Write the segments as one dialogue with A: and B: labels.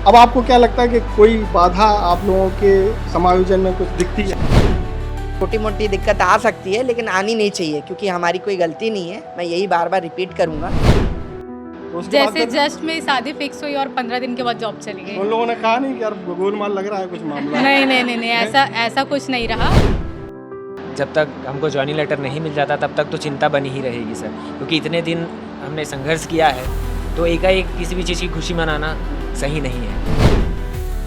A: अब आपको क्या लगता है कि कोई बाधा आप लोगों के समायोजन में कुछ दिखती है?
B: छोटी मोटी दिक्कत आ सकती है लेकिन आनी नहीं चाहिए, क्योंकि हमारी कोई गलती नहीं है। मैं यही बार बार रिपीट करूंगा।
A: तो उसके बाद
C: जैसे
A: फिर
C: जस्ट मेरी शादी फिक्स हुई और 15 दिन के बाद जॉब चली गई।
A: उन लोगों ने कहा नहीं कि यार गोलमाल लग रहा है कुछ मामला?
C: नहीं, ऐसा कुछ नहीं रहा।
D: जब तक हमको जॉइनिंग लेटर नहीं मिल जाता तब तक तो चिंता बनी ही रहेगी सर, क्योंकि इतने दिन हमने संघर्ष किया है, तो एकाएक किसी भी चीज़ की खुशी मनाना सही नहीं है।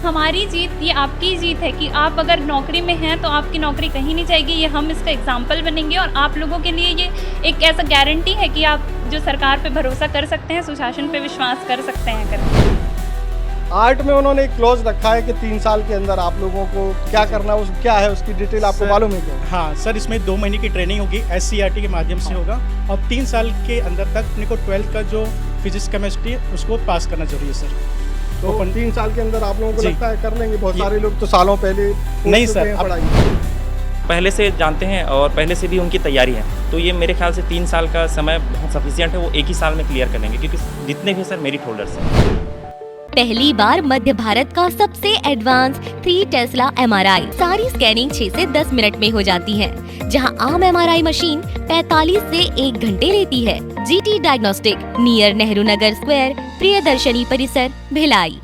E: हमारी जीत ये आपकी जीत है कि आप अगर नौकरी में हैं तो आपकी नौकरी कहीं नहीं जाएगी। ये हम इसका एग्जाम्पल बनेंगे और आप लोगों के लिए ये एक ऐसा गारंटी है कि आप जो सरकार पे भरोसा कर सकते हैं, सुशासन पे विश्वास कर सकते हैं।
A: आर्ट में उन्होंने एक क्लॉज रखा है कि 3 साल के अंदर आप लोगों को क्या करना है, क्या है उसकी डिटेल आपको मालूम है क्या?
F: हाँ सर, इसमें 2 महीने की ट्रेनिंग होगी, SCRT के माध्यम से होगा और 3 साल के अंदर तक अपने को 12th का जो फिजिक्स केमिस्ट्री उसको पास करना जरूरी है सर।
A: तो 3 साल के अंदर आप लोगों को
F: जी।
A: लगता है कर लेंगे? बहुत सारे लोग तो सालों पहले
F: नहीं
A: छोड़
F: सर,
A: चुके हैं
F: अब-
A: पढ़ाई।
G: पहले से जानते हैं और पहले से भी उनकी तैयारी है, तो ये मेरे ख्याल से 3 साल का समय बहुत सफिशिएंट है। वो एक ही साल में क्लियर कर लेंगे, क्योंकि जितने भी सर मेरिट होल्डर्स हैं।
H: पहली बार मध्य भारत का सबसे एडवांस 3 टेस्ला MRI। सारी स्कैनिंग 6 से 10 मिनट में हो जाती है, जहां आम MRI मशीन 45 से 1 घंटे लेती है। GT diagnostic, near Nehru Nagar square, Priyadarshini परिसर, भिलाई।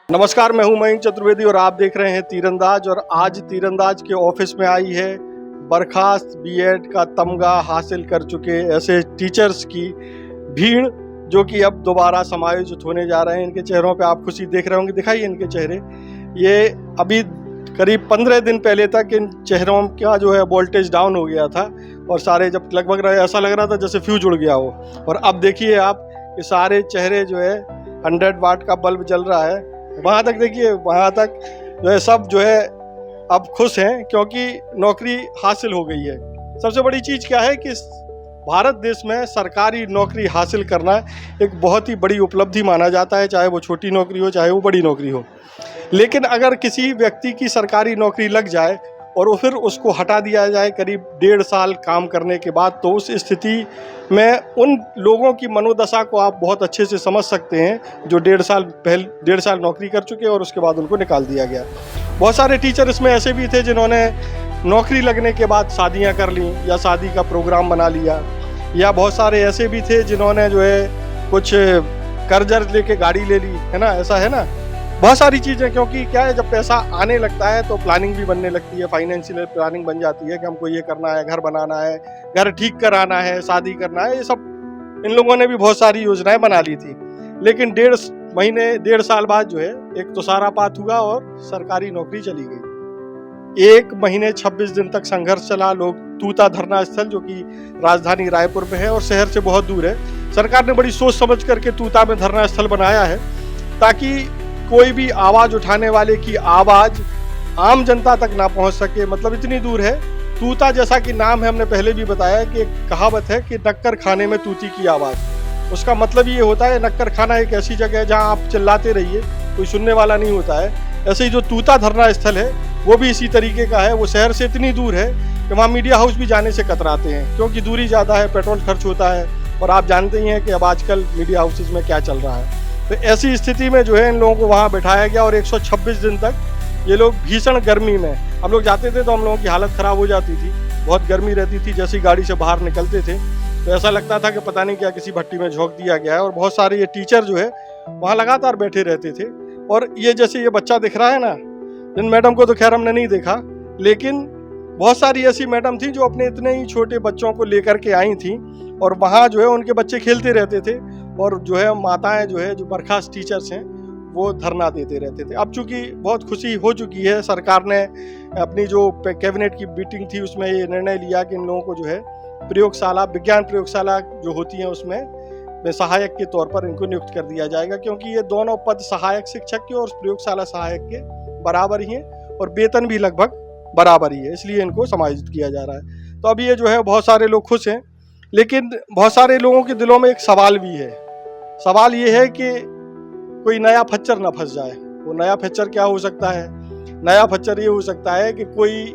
A: नमस्कार, मैं हूं मयंक चतुर्वेदी और आप देख रहे हैं तीरंदाज। और आज तीरंदाज के ऑफिस में आई है बर्खास्त B.Ed का तमगा हासिल कर चुके ऐसे टीचर्स की भीड़, जो कि अब दोबारा समायोजित होने जा रहे हैं। इनके चेहरों पे आप खुशी देख रहे होंगे, दिखाइए इनके चेहरे। ये अभी करीब 15 दिन पहले तक इन चेहरों का जो है वोल्टेज डाउन हो गया था और सारे जब लगभग ऐसा लग रहा था जैसे फ्यूज उड़ गया हो। और अब देखिए आप, ये सारे चेहरे जो है 100 वाट का बल्ब जल रहा है, वहाँ तक देखिए, वहाँ तक जो है सब जो है अब खुश हैं क्योंकि नौकरी हासिल हो गई है। सबसे बड़ी चीज़ क्या है कि भारत देश में सरकारी नौकरी हासिल करना एक बहुत ही बड़ी उपलब्धि माना जाता है, चाहे वो छोटी नौकरी हो चाहे वो बड़ी नौकरी हो। लेकिन अगर किसी व्यक्ति की सरकारी नौकरी लग जाए और फिर उसको हटा दिया जाए करीब 1.5 साल काम करने के बाद, तो उस स्थिति में उन लोगों की मनोदशा को आप बहुत अच्छे से समझ सकते हैं जो 1.5 साल नौकरी कर चुके और उसके बाद उनको निकाल दिया गया। बहुत सारे टीचर इसमें ऐसे भी थे जिन्होंने नौकरी लगने के बाद शादियां कर लीं या शादी का प्रोग्राम बना लिया, या बहुत सारे ऐसे भी थे जिन्होंने जो है कुछ कर्ज लेके गाड़ी ले ली, है ना, ऐसा है ना, बहुत सारी चीज़ें। क्योंकि क्या है, जब पैसा आने लगता है तो प्लानिंग भी बनने लगती है, फाइनेंशियल प्लानिंग बन जाती है कि हमको ये करना है, घर बनाना है, घर ठीक कराना है, शादी करना है। ये सब इन लोगों ने भी बहुत सारी योजनाएं बना ली थी। लेकिन 1.5 साल बाद जो है एक तो सारा पात हुआ और सरकारी नौकरी चली गई। 1 महीने 26 दिन तक संघर्ष चला। लोग तूता धरना स्थल, जो कि राजधानी रायपुर में है और शहर से बहुत दूर है, सरकार ने बड़ी सोच समझ करके तूता में धरना स्थल बनाया है, ताकि कोई भी आवाज उठाने वाले की आवाज आम जनता तक ना पहुंच सके। मतलब इतनी दूर है। तूता, जैसा कि नाम है, हमने पहले भी बताया कि एक कहावत है कि नक्कर खाने में तूती की आवाज। उसका मतलब ये होता है, नक्कर खाना एक ऐसी जगह है जहां आप चिल्लाते रहिए, कोई सुनने वाला नहीं होता है। ऐसे ही जो तूता धरना स्थल है वो भी इसी तरीके का है। वो शहर से इतनी दूर है कि वहाँ मीडिया हाउस भी जाने से कतराते हैं, क्योंकि दूरी ज़्यादा है, पेट्रोल खर्च होता है, और आप जानते ही हैं कि अब आजकल मीडिया हाउसेज में क्या चल रहा है। तो ऐसी स्थिति में जो है इन लोगों को वहाँ बैठाया गया और 126 दिन तक ये लोग भीषण गर्मी में, हम लोग जाते थे तो हम लोगों की हालत ख़राब हो जाती थी, बहुत गर्मी रहती थी। जैसी गाड़ी से बाहर निकलते थे तो ऐसा लगता था कि पता नहीं क्या किसी भट्टी में झोंक दिया गया है। और बहुत सारे ये टीचर जो है वहाँ लगातार बैठे रहते थे। और ये जैसे ये बच्चा दिख रहा है ना, जिन मैडम को तो खैर हमने नहीं देखा, लेकिन बहुत सारी ऐसी मैडम थी जो अपने इतने ही छोटे बच्चों को लेकर के आई थी और वहाँ जो है उनके बच्चे खेलते रहते थे और जो है माताएं जो है, जो बर्खास्त टीचर्स हैं, वो धरना देते रहते थे। अब चूंकि बहुत खुशी हो चुकी है, सरकार ने अपनी जो कैबिनेट की मीटिंग थी उसमें ये निर्णय लिया कि इन लोगों को जो है प्रयोगशाला, विज्ञान प्रयोगशाला जो होती हैं उसमें सहायक के तौर पर इनको नियुक्त कर दिया जाएगा, क्योंकि ये दोनों पद सहायक शिक्षक के और प्रयोगशाला सहायक के बराबर ही हैं और वेतन भी लगभग बराबर ही है, इसलिए इनको समायोजित किया जा रहा है। तो अभी ये जो है बहुत सारे लोग खुश हैं, लेकिन बहुत सारे लोगों के दिलों में एक सवाल भी है। सवाल ये है कि कोई नया फच्चर ना फंस जाए। वो नया फच्चर क्या हो सकता है? नया फच्चर ये हो सकता है कि कोई,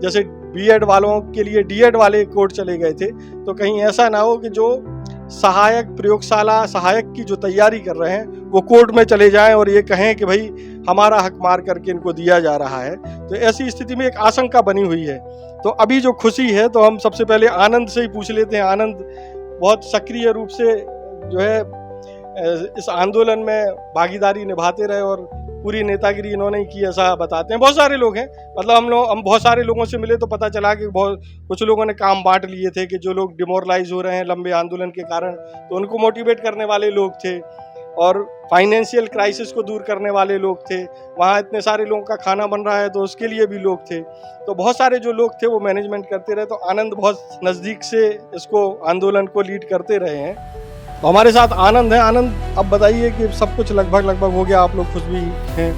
A: जैसे B.Ed वालों के लिए D.Ed वाले कोर्ट चले गए थे, तो कहीं ऐसा ना हो कि जो सहायक प्रयोगशाला सहायक की जो तैयारी कर रहे हैं वो कोर्ट में चले जाएं और ये कहें कि भाई हमारा हक मार करके इनको दिया जा रहा है, तो ऐसी स्थिति में एक आशंका बनी हुई है। तो अभी जो खुशी है तो हम सबसे पहले आनंद से ही पूछ लेते हैं। आनंद बहुत सक्रिय रूप से जो है इस आंदोलन में भागीदारी निभाते रहे और पूरी नेतागिरी इन्होंने की, ऐसा बताते हैं। बहुत सारे लोग हैं, मतलब हम बहुत सारे लोगों से मिले तो पता चला कि कुछ लोगों ने काम बांट लिए थे कि जो लोग डिमोरलाइज हो रहे हैं लंबे आंदोलन के कारण, तो उनको मोटिवेट करने वाले लोग थे और फाइनेंशियल क्राइसिस को दूर करने वाले लोग थे। वहाँ इतने सारे लोगों का खाना बन रहा है तो उसके लिए भी लोग थे। तो बहुत सारे जो लोग थे वो मैनेजमेंट करते रहे। तो आनंद बहुत नज़दीक से इसको आंदोलन को लीड करते रहे हैं। तो हमारे साथ आनंद है। आनंद, अब बताइए कि सब कुछ लगभग हो गया, आप लोग खुश भी हैं,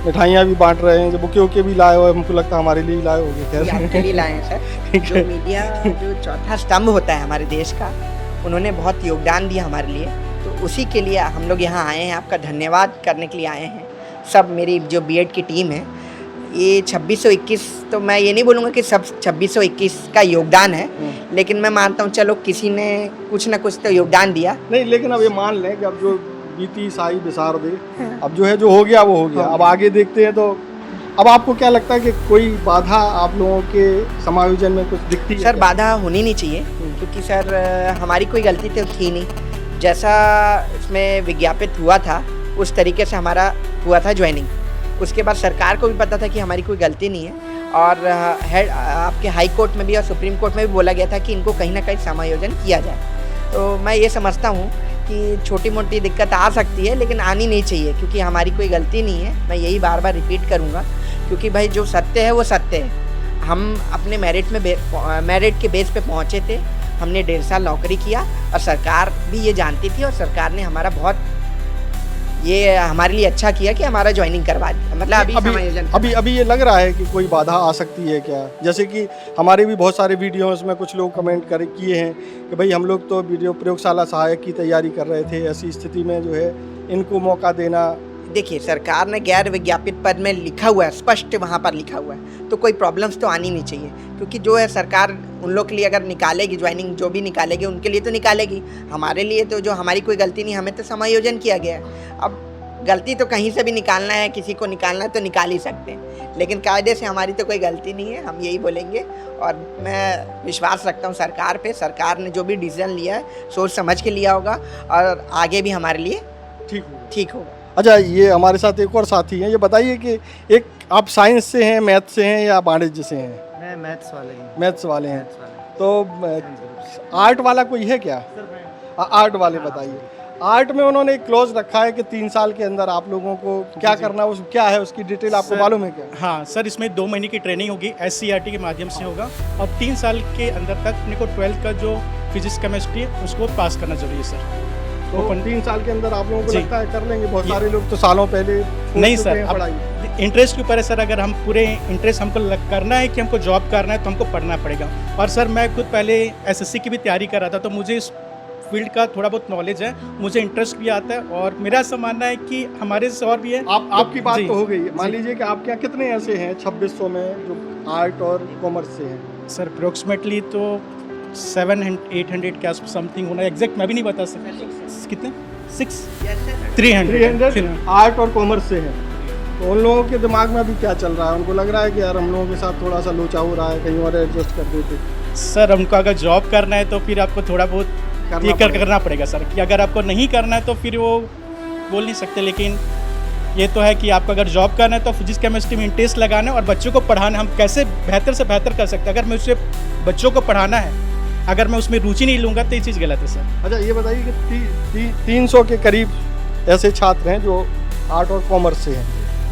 A: मिठाइयाँ भी बांट रहे हैं, जब बुके भी लाए हो, हमको लगता है हमारे लिए लाए होंगे।
B: ये आपके लिए लाए हैं सर। जो मीडिया जो चौथा स्तंभ होता है हमारे देश का, उन्होंने बहुत योगदान दिया हमारे लिए, तो उसी के लिए हम लोग यहाँ आए हैं, आपका धन्यवाद करने के लिए आए हैं। सब मेरी जो बीएड की टीम है, ये 2621, तो मैं ये नहीं बोलूँगा कि सब 2621 का योगदान है, लेकिन मैं मानता हूँ चलो किसी ने कुछ ना कुछ तो योगदान दिया।
A: नहीं, लेकिन अब ये मान लें कि अब जो बीती साई बिसार दे, अब जो है जो हो गया वो हो गया, अब आगे देखते हैं। तो अब आपको क्या लगता है कि कोई बाधा आप लोगों के समायोजन में कुछ दिखती है?
B: सर बाधा होनी नहीं चाहिए, क्योंकि सर हमारी कोई गलती तो थी नहीं। जैसा इसमें विज्ञापित हुआ था उस तरीके से हमारा हुआ था ज्वाइनिंग। उसके बाद सरकार को भी पता था कि हमारी कोई गलती नहीं है, और आपके हाई कोर्ट में भी और सुप्रीम कोर्ट में भी बोला गया था कि इनको कहीं ना कहीं समायोजन किया जाए। तो मैं ये समझता हूँ कि छोटी मोटी दिक्कत आ सकती है, लेकिन आनी नहीं चाहिए, क्योंकि हमारी कोई गलती नहीं है। मैं यही बार बार रिपीट करूँगा, क्योंकि भाई जो सत्य है वो सत्य है। हम अपने मेरिट के बेस पे पहुँचे थे, हमने 1.5 साल नौकरी किया और सरकार भी ये जानती थी, और सरकार ने हमारा बहुत ये हमारे लिए अच्छा किया कि हमारा ज्वाइनिंग करवा दिया। मतलब
A: अभी ये लग रहा है कि कोई बाधा आ सकती है क्या? जैसे कि हमारे भी बहुत सारे वीडियोस में कुछ लोग कमेंट किए हैं कि भाई हम लोग तो वीडियो प्रयोगशाला सहायक की तैयारी कर रहे थे, ऐसी स्थिति में जो है इनको मौका देना।
B: देखिए, सरकार ने गैर विज्ञापित पद में लिखा हुआ है, स्पष्ट वहाँ पर लिखा हुआ है, तो कोई प्रॉब्लम्स तो आनी नहीं चाहिए। क्योंकि जो है सरकार उन लोग के लिए अगर निकालेगी ज्वाइनिंग, जो भी निकालेगी उनके लिए तो निकालेगी, हमारे लिए तो जो हमारी कोई गलती नहीं, हमें तो समायोजन किया गया है। अब गलती तो कहीं से भी निकालना है, किसी को निकालना है तो निकाल ही सकते हैं, लेकिन कायदे से हमारी तो कोई गलती नहीं है, हम यही बोलेंगे। और मैं विश्वास रखता हूँ सरकार पे। सरकार ने जो भी डिसीजन लिया है सोच समझ के लिया होगा, और आगे भी हमारे लिए ठीक होगा।
A: अच्छा, ये हमारे साथ एक और साथी हैं, ये बताइए कि एक आप साइंस से हैं, मैथ से हैं या वाणिज्य से हैं?
I: मैं मैथ्स वाले हैं।
A: तो आर्ट वाला कोई है क्या? आर्ट वाले बताइए। आर्ट में उन्होंने एक क्लॉज रखा है कि 3 साल के अंदर आप लोगों को क्या करना है, क्या है उसकी डिटेल आपको मालूम है क्या?
F: हाँ सर, इसमें 2 महीने की ट्रेनिंग होगी, SCRT के माध्यम से होगा, और 3 साल के अंदर तक अपने को 12th का जो फिजिक्स केमिस्ट्री है उसको पास करना जरूरी है सर।
A: तो 3 साल के अंदर आप लोगों को लगता है कर लेंगे? बहुत सारे लोग तो सालों पहले
F: नहीं सर, अब इंटरेस्ट के ऊपर है सर। अगर हम पूरे इंटरेस्ट हमको करना है कि हमको जॉब करना है तो हमको पढ़ना पड़ेगा। और सर मैं खुद पहले SSC की भी तैयारी कर रहा था, तो मुझे इस फील्ड का थोड़ा बहुत नॉलेज है, मुझे इंटरेस्ट भी आता है, और मेरा ऐसा मानना है कि हमारे से और भी है।
A: आपकी बात तो हो गई। मान लीजिए कि आपके यहाँ कितने ऐसे हैं 2600 में जो आर्ट और कॉमर्स से हैं?
F: सर अप्रोक्सीमेटली तो 700-800 के आसपास समथिंग होना, एग्जैक्ट मैं भी नहीं बता सकता। कितने? 300
A: आर्ट और कॉमर्स से हैं। तो उन लोगों के दिमाग में अभी क्या चल रहा है? उनको लग रहा है कि यार हम लोगों के साथ थोड़ा सा लोचा हो रहा है, कहीं और एडजस्ट कर देते।
F: सर उनको अगर जॉब करना है तो फिर आपको थोड़ा बहुत करना पड़ेगा सर, कि अगर आपको नहीं करना है तो फिर वो बोल नहीं सकते। लेकिन ये तो है कि आपको अगर जॉब करना है तो फिजिक्स केमिस्ट्री में इंटरेस्ट लगाना है और बच्चों को पढ़ाना। हम कैसे बेहतर से बेहतर कर सकते हैं? अगर मैं उससे बच्चों को पढ़ाना है, अगर मैं उसमें रुचि नहीं लूँगा तो ये चीज़ गलत है सर।
A: अच्छा, ये बताइए कि 300 के करीब ऐसे छात्र हैं जो आर्ट और कॉमर्स से हैं,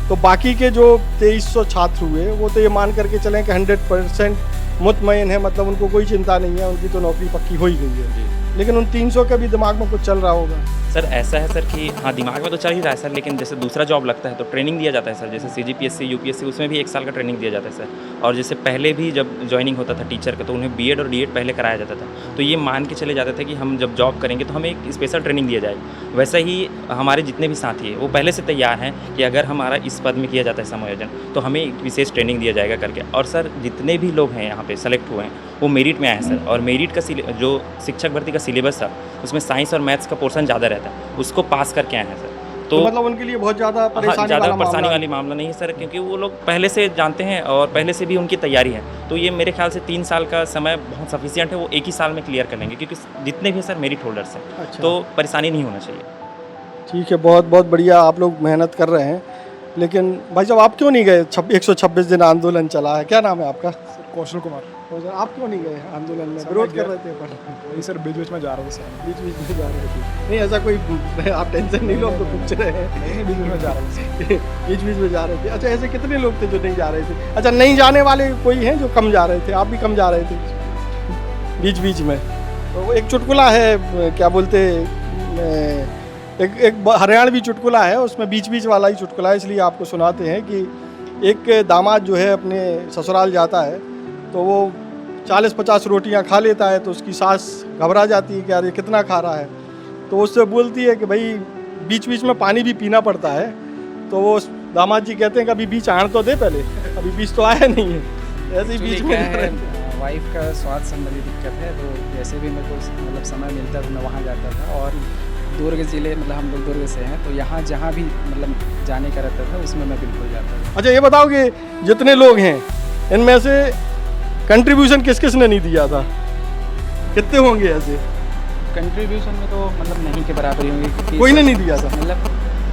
A: तो बाकी के जो 2300 छात्र हुए वो तो ये मान करके चलें कि 100% मुतमईन है, मतलब उनको कोई चिंता नहीं है, उनकी तो नौकरी पक्की हो ही गई है। लेकिन उन 300 के भी दिमाग में कुछ चल रहा होगा।
G: सर ऐसा है सर कि हाँ, दिमाग में तो चल ही रहा है सर, लेकिन जैसे दूसरा जॉब लगता है तो ट्रेनिंग दिया जाता है सर, जैसे CGPSC UPSC उसमें भी 1 साल का ट्रेनिंग दिया जाता है सर। और जैसे पहले भी जब ज्वाइनिंग होता था टीचर का तो उन्हें BEd और DEd पहले कराया जाता था, तो ये मान के चले जाते थे कि हम जब जॉब करेंगे तो हमें एक स्पेशल ट्रेनिंग दिया जाए। वैसा ही हमारे जितने भी साथी हैं वो पहले से तैयार हैं कि अगर हमारा इस पद में किया जाता है समायोजन तो हमें एक विशेष ट्रेनिंग दिया जाएगा करके। और सर जितने भी लोग हैं यहाँ पे सेलेक्ट हुए हैं वो मेरिट में आए हैं सर, और मेरिट का जो शिक्षक भर्ती का सिलेबस था उसमें साइंस और मैथ्स का पोर्शन ज़्यादा रहता है, उसको पास करके आए हैं सर।
A: तो मतलब उनके लिए बहुत ज़्यादा
G: परेशानी वाली मामला नहीं है सर, क्योंकि वो लोग पहले से जानते हैं और पहले से भी उनकी तैयारी है। तो ये मेरे ख्याल से 3 साल का समय बहुत सफिशिएंट है, वो एक ही साल में क्लियर कर लेंगे, क्योंकि जितने भी सर मेरिट होल्डर्स हैं।
A: अच्छा।
G: तो परेशानी नहीं होना चाहिए।
A: ठीक है, बहुत बहुत बढ़िया, आप लोग मेहनत कर रहे हैं। लेकिन भाई साहब आप क्यों नहीं गए? 126 दिन आंदोलन चला है, क्या नाम है आपका?
J: कौशल कुमार।
A: आप क्यों नहीं गए आंदोलन में? विरोध कर रहे थे पर
J: वही सर बीच बीच में जा रहे थे सर।
A: बीच बीच में जा रहे थे? नहीं ऐसा कोई आप टेंशन नहीं लो, हम तो पूछ रहे हैं।
J: नहीं बीच बीच में जा रहे थे।
A: बीच बीच में जा रहे थे। अच्छा, ऐसे कितने लोग थे जो नहीं जा रहे थे? अच्छा, नहीं जाने वाले कोई हैं जो कम जा रहे थे? आप भी कम जा रहे थे बीच बीच में? तो एक चुटकुला है, क्या बोलते, एक हरियाणवी चुटकुला है, उसमें बीच बीच वाला ही चुटकुला है, इसलिए आपको सुनाते हैं कि एक दामाद जो है अपने ससुराल जाता है तो वो 40-50 रोटियां खा लेता है, तो उसकी सास घबरा जाती है कि यार ये कितना खा रहा है। तो उससे बोलती है कि भाई बीच बीच में पानी भी पीना पड़ता है। तो वो दामाद जी कहते हैं कि अभी बीच आण तो दे पहले, अभी बीच तो आया नहीं है, ऐसे ही बीच में।
J: वाइफ का स्वास्थ्य संबंधी दिक्कत है, तो जैसे भी मेरे को मतलब समय मिलता था मैं वहाँ जाता था। और दुर्ग ज़िले, मतलब हम लोग दुर्ग से हैं, तो यहाँ जहाँ भी मतलब जाने का रहता था उसमें मैं बिल्कुल जाता था।
A: अच्छा, ये बताओ कि जितने लोग हैं इनमें से कंट्रीब्यूशन किस किस ने नहीं दिया था? कितने होंगे ऐसे?
J: कंट्रीब्यूशन में तो मतलब नहीं के बराबर ही होंगे, क्योंकि
A: कोई ने नहीं दिया था।
J: मतलब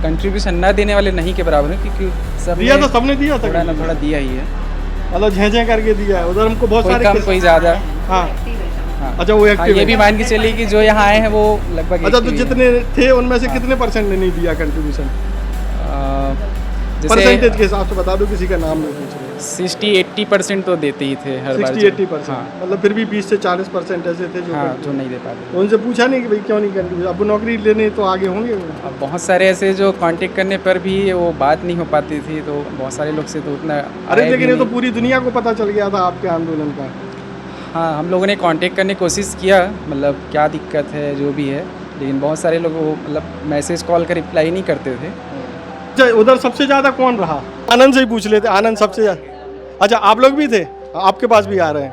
J: कंट्रीब्यूशन न देने वाले नहीं के बराबर हैं, क्योंकि सब
A: दिया तो सबने दिया था,
J: थोड़ा ना थोड़ा दिया ही है।
A: मतलब झेझे करके दिया है। उधर हमको बहुत
J: कोई
A: सारे
J: कम कोई ज़्यादा।
A: हाँ,
J: हाँ।
A: अच्छा, वो एक्टिव
J: ये भी मान के चलिए कि जो यहाँ आए हैं वो लगभग।
A: अच्छा, तो जितने थे उनमें से कितने परसेंट ने नहीं दिया कंट्रीब्यूशन? परसेंटेज के हिसाब से बता दो, किसी का नाम नहीं पूछ रहे।
J: 60-80% तो देते ही थे हर बार।
A: 60-80%?
J: हाँ।
A: मतलब फिर भी 20 से 40% ऐसे थे जो
J: जो नहीं दे पाते।
A: तो उनसे पूछा नहीं कि भाई क्यों नहीं कंट्रीब्यूशन? अब नौकरी लेने तो आगे होंगे।
J: अब बहुत सारे ऐसे जो कांटेक्ट करने पर भी वो बात नहीं हो पाती थी, तो बहुत सारे लोग से तो उतना।
A: अरे लेकिन ये तो पूरी दुनिया को पता चल गया था आपके आंदोलन का।
J: हाँ, हम लोगों ने कांटेक्ट करने की कोशिश किया, मतलब क्या दिक्कत है जो भी है, लेकिन बहुत सारे लोग वो मतलब मैसेज कॉल का रिप्लाई नहीं करते थे।
A: अच्छा, उधर सबसे ज़्यादा कौन रहा? आनंद से ही पूछ लेते। आनंद सबसे ज़्यादा। अच्छा, आप लोग भी थे? आपके पास भी आ रहे हैं?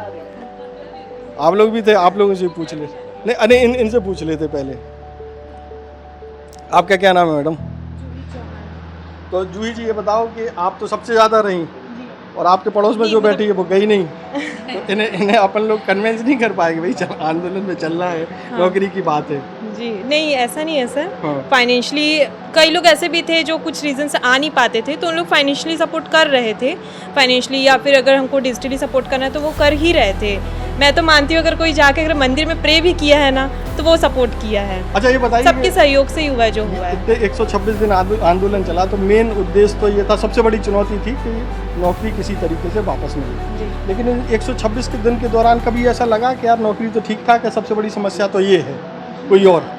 A: आप लोग भी थे? आप लोगों से ही पूछ ले। नहीं, अरे इनसे पूछ लेते पहले। आपका क्या नाम है मैडम? तो जूही जी, ये बताओ कि आप तो सबसे ज़्यादा रही और आपके पड़ोस में जो बैठी है वो गई नहीं, तो इन्हें अपन लोग कन्विंस नहीं कर पाएंगे भाई चल आंदोलन में चल रहा है, नौकरी की बात है।
K: जी नहीं, ऐसा नहीं है सर।
A: हाँ।
K: फाइनेंशियली कई लोग ऐसे भी थे जो कुछ रीज़न से आ नहीं पाते थे, तो उन लोग फाइनेंशियली सपोर्ट कर रहे थे। फाइनेंशियली या फिर अगर हमको डिजिटली सपोर्ट करना है तो वो कर ही रहे थे। मैं तो मानती हूँ अगर कोई जाके अगर मंदिर में प्रे भी किया है ना तो वो सपोर्ट किया है।
A: अच्छा, ये बताइए,
K: सबके सहयोग से ही हुआ है जो हुआ है।
A: 126 दिन आंदोलन चला, तो मेन उद्देश्य तो ये था, सबसे बड़ी चुनौती थी कि नौकरी किसी तरीके से वापस मिले। लेकिन 126 के दिन के दौरान कभी ऐसा लगा कि यार नौकरी तो ठीक ठाक है, सबसे बड़ी समस्या तो ये है, कोई और?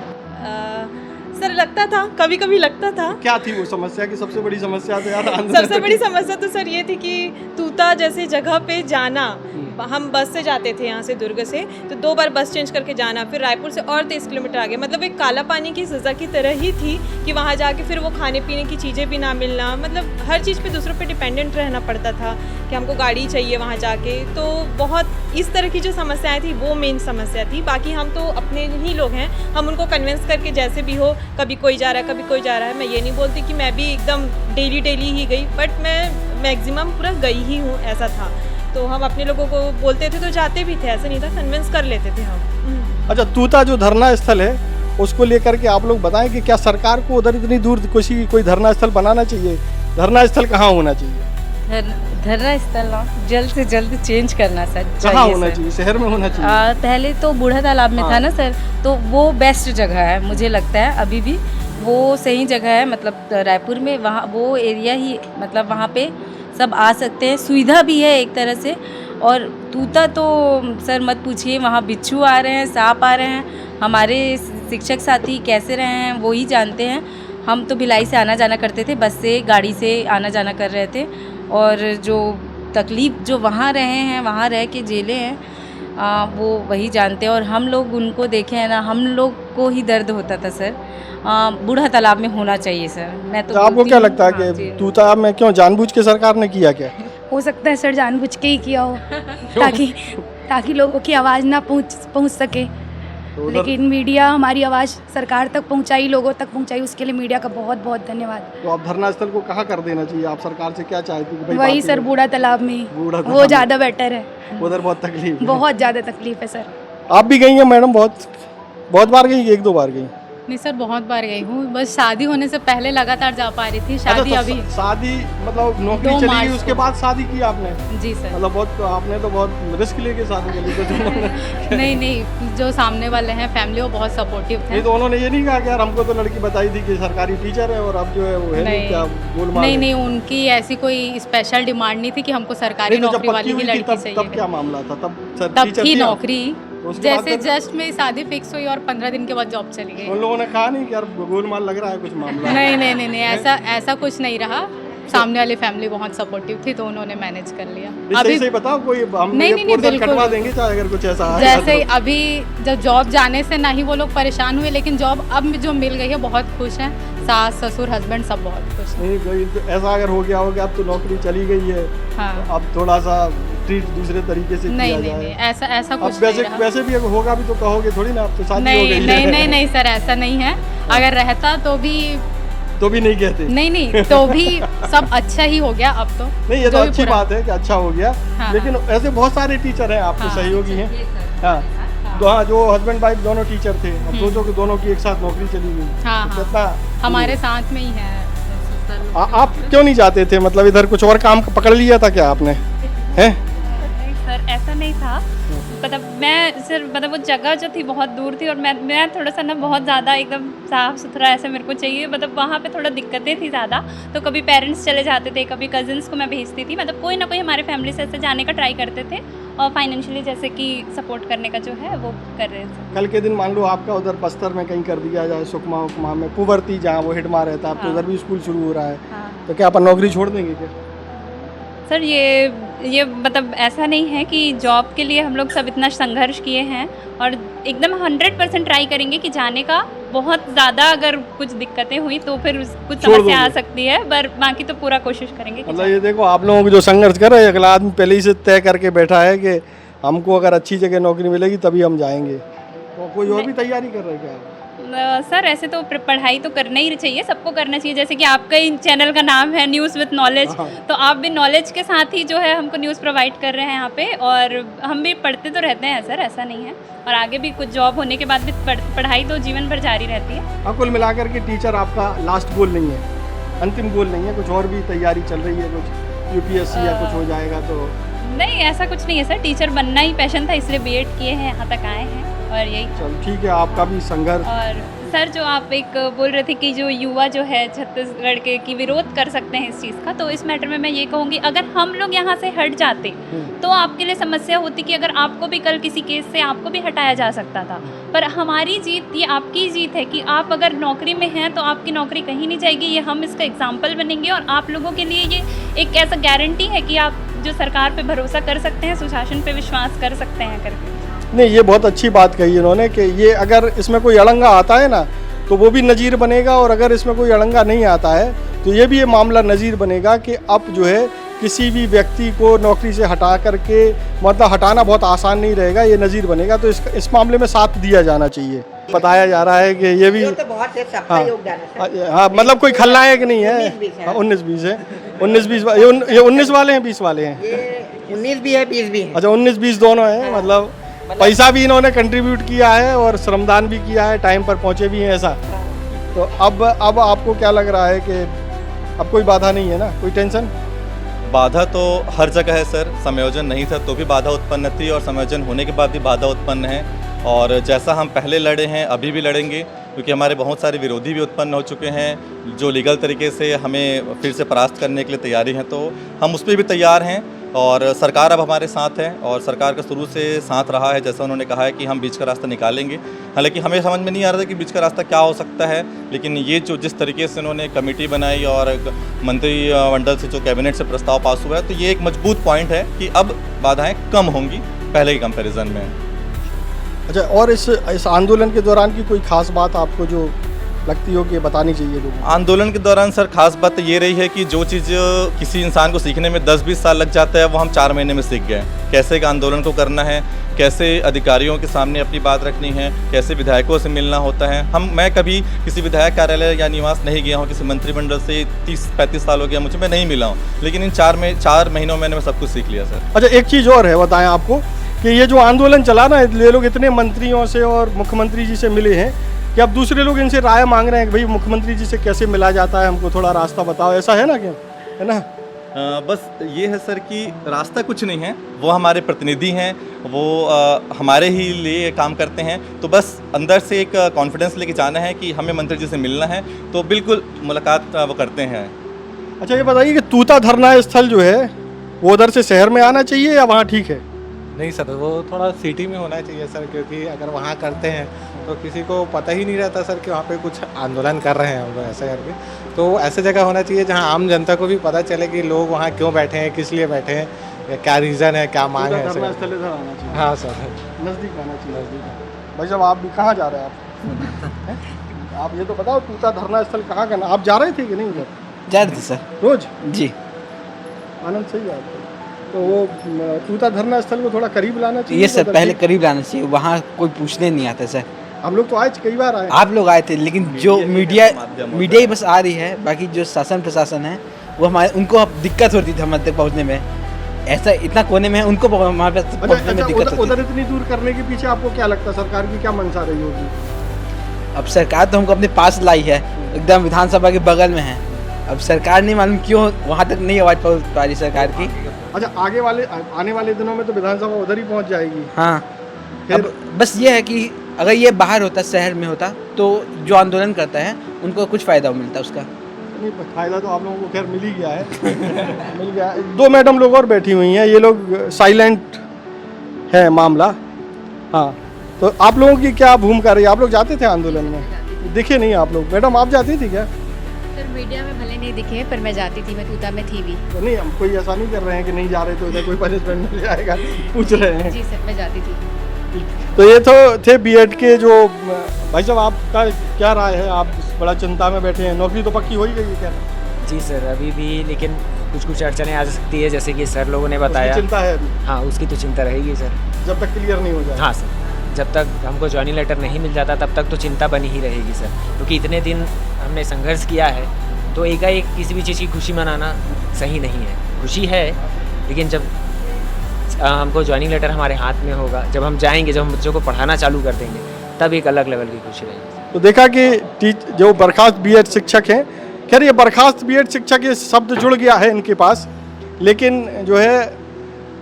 K: सर लगता था, कभी कभी लगता था।
A: क्या थी वो समस्या की सबसे बड़ी समस्या? तो यार
K: सबसे बड़ी समस्या तो सर ये थी कि तूता जैसे जगह पे जाना, हम बस से जाते थे यहाँ से दुर्ग से, तो 2 बार बस चेंज करके जाना, फिर रायपुर से और 23 किलोमीटर आगे, मतलब एक काला पानी की सज़ा की तरह ही थी कि वहाँ जाके फिर वो खाने पीने की चीज़ें भी ना मिलना, मतलब हर चीज़ पे दूसरों पे डिपेंडेंट रहना पड़ता था कि हमको गाड़ी चाहिए वहाँ जाके। तो बहुत इस तरह की जो समस्याएं थी वो मेन समस्या थी। बाकी हम तो अपने ही लोग हैं, हम उनको कन्विंस करके जैसे भी हो, कभी कोई जा रहा है कभी कोई जा रहा है। मैं ये नहीं बोलती कि मैं भी एकदम डेली ही गई, बट मैं मैक्सिमम पूरा गई ही हूँ, ऐसा था। तो हम अपने लोगों को बोलते थे तो जाते भी थे, ऐसा नहीं था, कन्विंस कर लेते थे हम।
A: अच्छा, तूता जो धरना स्थल है उसको लेकर के आप लोग बताएं कि क्या सरकार को उधर इतनी दूर कोई धरना स्थल बनाना चाहिए? धरना स्थल कहाँ होना चाहिए?
L: धरना स्थल ना जल्द से जल्द चेंज करना सर
A: कहाँ होना चाहिए? शहर में होना चाहिए?
L: पहले तो बूढ़ा तालाब में था ना सर, तो वो बेस्ट जगह है मुझे लगता है, अभी भी वो सही जगह है। मतलब रायपुर में वहाँ वो एरिया ही, मतलब वहाँ पे सब आ सकते हैं, सुविधा भी है एक तरह से। और तूता तो सर मत पूछिए, वहाँ बिच्छू आ रहे हैं, सांप आ रहे हैं, हमारे शिक्षक साथी कैसे रहे हैं वो ही जानते हैं। हम तो भिलाई से आना जाना करते थे, बस से गाड़ी से आना जाना कर रहे थे, और जो तकलीफ़ जो वहाँ रहे हैं, वहाँ रह के जेले हैं, वो वही जानते हैं। और हम लोग उनको देखे हैं ना, हम लोग को ही दर्द होता था सर। बूढ़ा तालाब में होना चाहिए सर। मैं तो
A: आपको क्या लगता है कि तूता में क्यों जानबूझ के सरकार ने किया? क्या
M: हो सकता है सर जानबूझ के ही किया हो ताकि लोगों की आवाज़ ना पहुंच सके।
A: तो
L: लेकिन मीडिया हमारी आवाज़ सरकार तक पहुंचाई, लोगों तक पहुंचाई, उसके लिए मीडिया का बहुत बहुत धन्यवाद।
A: तो आप धरना स्थल को कहाँ कर देना चाहिए? आप सरकार से क्या चाहती है?
L: वही सर, बूढ़ा तालाब में, वो ज़्यादा बेटर है।
A: उधर बहुत तकलीफ,
L: बहुत ज़्यादा तकलीफ है सर।
A: आप भी गई हैं मैडम? बहुत बार गई? 1-2 बार गई?
C: नहीं सर, बहुत बार गई हूँ, बस शादी होने से पहले लगातार जा पा रही थी। शादी
A: अच्छा,
C: अभी
A: शादी मतलब नौकरी
C: 2
A: चली
C: मार्च
A: गई, उसके बाद शादी की आपने?
C: जी सर।
A: मतलब आपने तो बहुत रिस्क लेके शादी करी तो
C: नहीं, जो सामने वाले हैं फैमिली वो बहुत सपोर्टिव थे।
A: नहीं तो उन्होंने ये नहीं कहा कि यार हमको तो लड़की बताई थी कि सरकारी टीचर है और अब जो है वो है नहीं, क्या गोलमाल?
C: नहीं, उनकी ऐसी कोई स्पेशल डिमांड नहीं थी कि हमको सरकारी नौकरी वाली ही लड़की चाहिए।
A: तब क्या मामला था?
C: तब थी नौकरी, जैसे जस्ट मेरी शादी फिक्स हुई और 15 दिन के बाद जॉब चली गई।
A: उन लोगों ने कहा नहीं कि यार गोलमाल लग रहा है कुछ मामला?
C: नहीं, ऐसा कुछ नहीं रहा। सामने वाली फैमिली बहुत सपोर्टिव थी तो उन्होंने मैनेज कर लिया।
A: अभी सही बताओ, कोई हम
C: नहीं
A: कटवा देंगे चाहे अगर कुछ ऐसा है।
C: जैसे अभी जब जॉब जाने से ना ही वो लोग परेशान हुए, लेकिन जॉब अब जो मिल गई है बहुत खुश हैं। सास ससुर हस्बैंड सब बहुत खुश हैं।
A: नहीं तो ऐसा अगर हो गया होगा, अब तो नौकरी चली गई है,
C: हाँ।
A: तो अब थोड़ा सा ट्रीट दूसरे तरीके से किया जाए।
C: नहीं, ऐसा कुछ
A: वैसे भी अगर होगा भी तो कहोगे थोड़ी ना, अब तो शादी हो गई है।
C: नहीं सर, ऐसा नहीं है। अगर रहता तो भी
A: नहीं कहते।
C: नहीं तो भी सब अच्छा ही हो गया अब तो।
A: नहीं, ये तो अच्छी बात है कि अच्छा हो गया।
C: हाँ,
A: लेकिन ऐसे बहुत सारे टीचर हैं आपके सहयोगी हैं। हाँ, जो हस्बैंड वाइफ दोनों टीचर थे, अब सोचो कि दोनों की एक साथ नौकरी चली गई।
C: हाँ, हमारे साथ में ही है।
A: आप क्यों नहीं जाते थे? मतलब इधर कुछ और काम पकड़ लिया था क्या आपने? हैं?
E: नहीं सर, ऐसा नहीं था। मतलब वो जगह जो थी बहुत दूर थी और मैं थोड़ा सा ना बहुत ज़्यादा एकदम साफ़ सुथरा ऐसे मेरे को चाहिए। मतलब वहाँ पे थोड़ा दिक्कतें थी ज़्यादा, तो कभी पेरेंट्स चले जाते थे, कभी कज़िन्स को मैं भेजती थी। मतलब कोई ना कोई हमारे फैमिली से ऐसे जाने का ट्राई करते थे और फाइनेंशियली जैसे कि सपोर्ट करने का जो है वो कर रहे थे।
A: कल के दिन मान लो आपका उधर बस्तर में कहीं कर दिया जाए, सुकमा में, कुंवरती जहाँ वो हेडमा रहता है, अब तो उधर भी स्कूल शुरू हो रहा है, तो क्या अपन नौकरी छोड़ देंगे क्या?
E: सर ये मतलब ऐसा नहीं है कि जॉब के लिए हम लोग सब इतना संघर्ष किए हैं और एकदम 100% ट्राई करेंगे कि जाने का। बहुत ज़्यादा अगर कुछ दिक्कतें हुई तो फिर कुछ समस्या आ सकती है, पर बाकी तो पूरा कोशिश करेंगे।
A: मतलब ये देखो, आप लोगों को जो संघर्ष कर रहे हैं, अगला आदमी पहले ही से तय करके बैठा है कि हमको अगर अच्छी जगह नौकरी मिलेगी तभी हम जाएंगे। तो कोई और भी तैयारी कर रहे हैं क्या?
E: सर ऐसे तो पढ़ाई तो करना ही चाहिए, सबको करना चाहिए। जैसे कि आपका ही चैनल का नाम है न्यूज़ विद नॉलेज, तो आप भी नॉलेज के साथ ही जो है हमको न्यूज़ प्रोवाइड कर रहे हैं यहाँ पे, और हम भी पढ़ते तो रहते हैं सर, ऐसा नहीं है। और आगे भी कुछ जॉब होने के बाद भी पढ़ाई तो जीवन भर जारी रहती है।
A: हाँ, कुल मिलाकर के टीचर आपका लास्ट गोल नहीं है, अंतिम गोल नहीं है, कुछ और भी तैयारी चल रही है, कुछ UPSC या कुछ हो जाएगा तो?
E: नहीं, ऐसा कुछ नहीं है सर, टीचर बनना ही पैशन था, इसलिए BEd किए हैं, यहाँ तक आए हैं और यही।
A: चलो ठीक है, आपका भी संघर्ष।
E: और सर जो आप एक बोल रहे थे कि जो युवा जो है छत्तीसगढ़ के की विरोध कर सकते हैं इस चीज़ का, तो इस मैटर में मैं ये कहूँगी, अगर हम लोग यहाँ से हट जाते तो आपके लिए समस्या होती कि अगर आपको भी कल किसी केस से आपको भी हटाया जा सकता था। पर हमारी जीत, ये आपकी जीत है कि आप अगर नौकरी में हैं तो आपकी नौकरी कहीं नहीं जाएगी। ये हम इसका एग्जाम्पल बनेंगे और आप लोगों के लिए ये एक ऐसा गारंटी है कि आप जो सरकार पे भरोसा कर सकते हैं, सुशासन पे विश्वास कर सकते हैं करके।
A: नहीं, ये बहुत अच्छी बात कही इन्होंने कि ये अगर इसमें कोई अड़ंगा आता है ना तो वो भी नज़ीर बनेगा, और अगर इसमें कोई अड़ंगा नहीं आता है तो ये भी ये मामला नज़ीर बनेगा कि अब जो है किसी भी व्यक्ति को नौकरी से हटा करके, मतलब हटाना बहुत आसान नहीं रहेगा, ये नज़ीर बनेगा। तो इस मामले में साथ दिया जाना चाहिए। बताया जा रहा है कि ये भी
B: तो बहुत है, सबका योगदान है।
A: हाँ, मतलब कोई खलनायक नहीं है। 19-20 है, 19-20 ये 19 वाले हैं, 20 वाले हैं,
B: 19 भी है, 20 भी है।
A: अच्छा, 19-20 दोनों हैं। मतलब पैसा भी इन्होंने कंट्रीब्यूट किया है और श्रमदान भी किया है, टाइम पर पहुंचे भी हैं ऐसा। तो अब आपको क्या लग रहा है कि अब कोई बाधा नहीं है ना, कोई टेंशन?
M: बाधा तो हर जगह है सर, समायोजन नहीं था तो भी बाधा उत्पन्न थी और समायोजन होने के बाद भी बाधा उत्पन्न है। और जैसा हम पहले लड़े हैं अभी भी लड़ेंगे, क्योंकि हमारे बहुत सारे विरोधी भी उत्पन्न हो चुके हैं जो लीगल तरीके से हमें फिर से परास्त करने के लिए तैयारी है, तो हम उस पर भी तैयार हैं। और सरकार अब हमारे साथ है और सरकार का शुरू से साथ रहा है। जैसा उन्होंने कहा है कि हम बीच का रास्ता निकालेंगे, हालांकि हमें समझ में नहीं आ रहा था कि बीच का रास्ता क्या हो सकता है, लेकिन ये जो जिस तरीके से उन्होंने कमेटी बनाई और मंत्रिमंडल से जो कैबिनेट से प्रस्ताव पास हुआ है, तो ये एक मजबूत पॉइंट है कि अब बाधाएं कम होंगी पहले के कंपैरिजन में।
A: अच्छा, और इस आंदोलन के दौरान की कोई खास बात आपको जो लगती हो कि बतानी चाहिए लोगों को?
M: आंदोलन के दौरान सर खास बात ये रही है कि जो चीज़ किसी इंसान को सीखने में 10-20 साल लग जाता है वो हम 4 महीने में सीख गए। कैसे एक आंदोलन को करना है, कैसे अधिकारियों के सामने अपनी बात रखनी है, कैसे विधायकों से मिलना होता है। मैं कभी किसी विधायक कार्यालय या निवास नहीं गया हूँ, किसी मंत्रिमंडल से 30-35 साल हो गया मुझे, मैं नहीं मिला हूँ, लेकिन इन 4 महीनों में मैंने सब कुछ सीख लिया सर।
A: अच्छा, एक चीज़ और है बताएं आपको कि ये जो आंदोलन चला ना, ये लोग इतने मंत्रियों से और मुख्यमंत्री जी से मिले हैं कि अब दूसरे लोग इनसे राय मांग रहे हैं कि भाई मुख्यमंत्री जी से कैसे मिला जाता है, हमको थोड़ा रास्ता बताओ। ऐसा है ना, क्या है ना?
M: बस ये है सर कि रास्ता कुछ नहीं है, वो हमारे प्रतिनिधि हैं, वो हमारे ही लिए काम करते हैं, तो बस अंदर से एक कॉन्फिडेंस लेके जाना है कि हमें मंत्री जी से मिलना है, तो बिल्कुल मुलाकात वो करते हैं।
A: अच्छा, ये बताइए कि तूता धरना स्थल जो है वो उधर से शहर में आना चाहिए या वहाँ ठीक है?
I: नहीं सर, वो थोड़ा सिटी में होना चाहिए सर, क्योंकि अगर वहाँ करते हैं तो किसी को पता ही नहीं रहता सर कि वहाँ पे कुछ आंदोलन कर रहे हैं हम लोग ऐसे करके। तो ऐसे जगह होना चाहिए जहाँ आम जनता को भी पता चले कि लोग वहाँ क्यों बैठे हैं, किस लिए बैठे हैं, या क्या रीज़न है, क्या मांग है।
A: धरना स्थल इधर आना चाहिए।
I: हाँ सर,
A: नज़दीक आना चाहिए। नज़दीक। भाई साहब, आप भी कहाँ जा रहे हैं आप ये तो बताओ, तूता धरना स्थल कहाँ का? आप जा रहे थे कि नहीं उधर?
J: जा रहे थे सर
A: रोज
J: जी।
A: आनंद सही बात है। तो वो तूता धरना स्थल को थोड़ा करीब लाना चाहिए।
J: ये सर पहले करीब लाना चाहिए, वहाँ कोई पूछने नहीं आता सर।
A: हम लोग तो आए, कई बार आए,
J: आप लोग आए थे, लेकिन जो मीडिया ही बस आ रही है, बाकी जो शासन प्रशासन है वो हमारे, उनको अब दिक्कत होती थी हमारे तक पहुँचने में। ऐसा इतना कोने में है, उनको हमारे पास पहुँचने में दिक्कत होती।
A: उधर इतनी दूर करने के पीछे आपको क्या लगता है, सरकार की क्या मंशा रही होगी?
J: अब सरकार तो हमको अपने पास लाई है, एकदम विधानसभा के बगल में है। अब सरकार नहीं मालूम क्यों वहाँ तक नहीं आवाज़ पहुँच पा रही सरकार की।
A: अच्छा, आने वाले दिनों में तो विधानसभा उधर ही पहुँच जाएगी।
J: हाँ, अब बस ये है कि अगर ये बाहर होता, शहर में होता, तो जो आंदोलन करता है उनको कुछ फ़ायदा मिलता उसका।
A: नहीं, फ़ायदा तो आप लोगों को खैर मिल ही गया है। मिल गया। 2 मैडम लोग और बैठी हुई हैं, ये लोग साइलेंट है मामला। हाँ, तो आप लोगों की क्या भूमिका रही? आप लोग जाते थे आंदोलन में? दिखे नहीं आप लोग। मैडम, आप जाती थी क्या?
L: सर, मीडिया में भले नहीं दिखे पर मैं जाती थी, मैं तूता में थी भी।
A: तो नहीं, हम कोई ऐसा नहीं कर रहे हैं कि नहीं जा रहे तो इधर कोई पनिशमेंट मिल जाएगा, पूछ रहे हैं।
L: जी सर, मैं जाती थी।
A: तो ये तो थे बीएड के जो भाई साहब, आपका क्या राय है? आप बड़ा चिंता में बैठे हैं, नौकरी तो पक्की हो ही गई है क्या?
D: जी सर, अभी भी लेकिन कुछ अड़चनें आ सकती है, जैसे कि सर लोगों ने बताया।
A: चिंता है अभी?
D: हाँ, उसकी तो चिंता रहेगी सर,
A: जब तक क्लियर नहीं हो जाए।
D: हाँ सर, जब तक हमको ज्वाइनिंग लेटर नहीं मिल जाता तब तक तो चिंता बनी ही रहेगी सर, क्योंकि इतने दिन हमने संघर्ष किया है, तो एकाएक किसी भी चीज़ की खुशी मनाना सही नहीं है। खुशी है, लेकिन जब हमको ज्वाइनिंग लेटर हमारे हाथ में होगा, जब हम जाएंगे, जब हम बच्चों को पढ़ाना चालू कर देंगे, तब एक अलग लेवल की खुशी रहेगी।
A: तो देखा कि जो बर्खास्त बीएड शिक्षक हैं, खैर ये बर्खास्त बीएड शिक्षक ये शब्द जुड़ गया है इनके पास, लेकिन जो है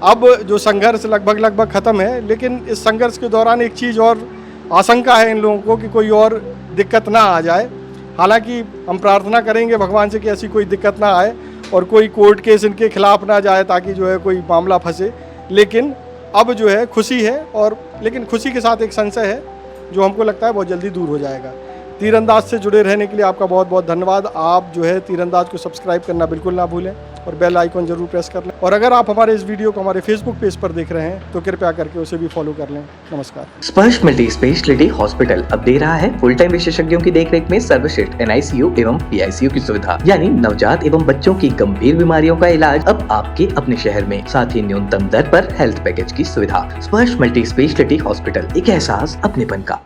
A: अब जो संघर्ष लगभग ख़त्म है, लेकिन इस संघर्ष के दौरान एक चीज़ और आशंका है इन लोगों को कि कोई और दिक्कत ना आ जाए। हालांकि हम प्रार्थना करेंगे भगवान से कि ऐसी कोई दिक्कत ना आए और कोई कोर्ट केस इनके खिलाफ ना जाए, ताकि जो है कोई मामला फंसे। लेकिन अब जो है खुशी है, और लेकिन खुशी के साथ एक संशय है जो हमको लगता है बहुत जल्दी दूर हो जाएगा। तीरंदाज से जुड़े रहने के लिए आपका बहुत बहुत धन्यवाद। आप जो है तीरंदाज को सब्सक्राइब करना बिल्कुल ना भूलें और बेल आइकन जरूर प्रेस कर लें। और अगर आप हमारे इस वीडियो को हमारे फेसबुक पेज पर देख रहे हैं तो कृपया करके उसे भी फॉलो कर लें। नमस्कार।
N: स्पर्श मल्टी स्पेशलिटी हॉस्पिटल अब दे रहा है फुल टाइम विशेषज्ञों की देखरेख में सर्वश्रेष्ठ NICU एवं PICU की सुविधा, यानी नवजात एवं बच्चों की गंभीर बीमारियों का इलाज अब आपके अपने शहर में, साथ ही न्यूनतम दर पर हेल्थ पैकेज की सुविधा। स्पर्श मल्टी स्पेशलिटी हॉस्पिटल, एक एहसास अपनेपन का।